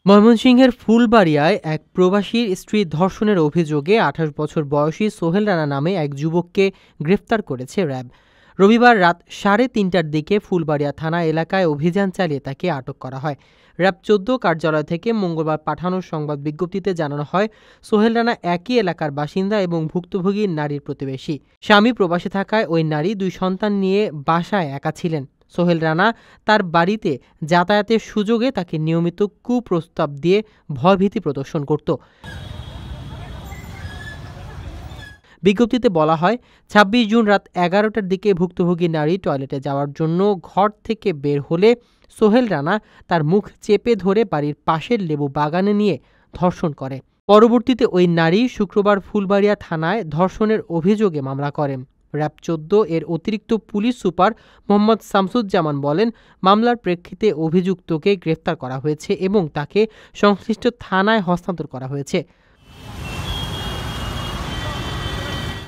ময়মনসিংহের ফুলবাড়িয়ায় এক প্রবাসীর স্ত্রী ধর্ষণের অভিযোগে ২৮ বছর বয়সী সোহেল রানা নামে এক যুবককে গ্রেফতার করেছে র্যাব। রবিবার রাত ৩:৩০টার দিকে ফুলবাড়িয়া থানা এলাকায় অভিযান চালিয়ে তাকে আটক করা হয়। র্যাব ১৪ কার্যালয় থেকে মঙ্গলবার পাঠানো সংবাদ বিজ্ঞপ্তিতে জানানো হয়, সোহেল রানা একই এলাকার বাসিন্দা এবং ভুক্তভোগী নারীর প্রতিবেশী। স্বামী প্রবাসে থাকায় ওই নারী ২ সন্তান নিয়ে বাসায় একা ছিলেন। সোহেল রানা তার বাড়িতে যাতায়াতের সুযোগে তাকে নিয়মিত কুপ্রস্তাব দিয়ে ভয়ভীতি প্রদর্শন করত। বিজ্ঞপ্তিতে বলা হয়, ২৬ জুন রাত ১১টার দিকে ভুক্তভোগী নারী টয়লেটে যাওয়ার জন্য ঘর থেকে বের হলে সোহেল রানা তার মুখ চেপে ধরে বাড়ির পাশের লেবু বাগানে নিয়ে ধর্ষণ করে। পরবর্তীতে ওই নারী শুক্রবার ফুলবাড়িয়া থানায় ধর্ষণের অভিযোগে মামলা করেন। র্যাব ১৪ এর অতিরিক্ত পুলিশ সুপার মোহাম্মদ শামসুজ্জামান বলেন, মামলার প্রেক্ষিতে অভিযুক্তকে গ্রেফতার করা হয়েছে এবং তাকে সংশ্লিষ্ট থানায় হস্তান্তর করা হয়েছে।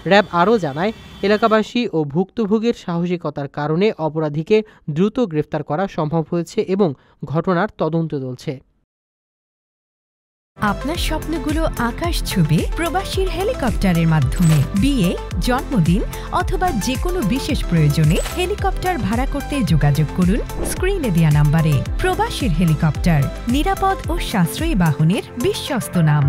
র্যাব আরও জানায়, এলাকাবাসী ও ভুক্তভোগীর সাহসিকতার কারণে অপরাধীকে দ্রুত গ্রেফতার করা সম্ভব হয়েছে এবং ঘটনার তদন্ত চলছে। আপনার স্বপ্নগুলো আকাশ ছুবে প্রবাসীর হেলিকপ্টারের মাধ্যমে। বিয়ে, জন্মদিন অথবা যে কোনো বিশেষ প্রয়োজনে হেলিকপ্টার ভাড়া করতে যোগাযোগ করুন স্ক্রিনে দেয়া নাম্বারে। প্রবাসীর হেলিকপ্টার, নিরাপদ ও সাশ্রয়ী বাহনের বিশ্বস্ত নাম।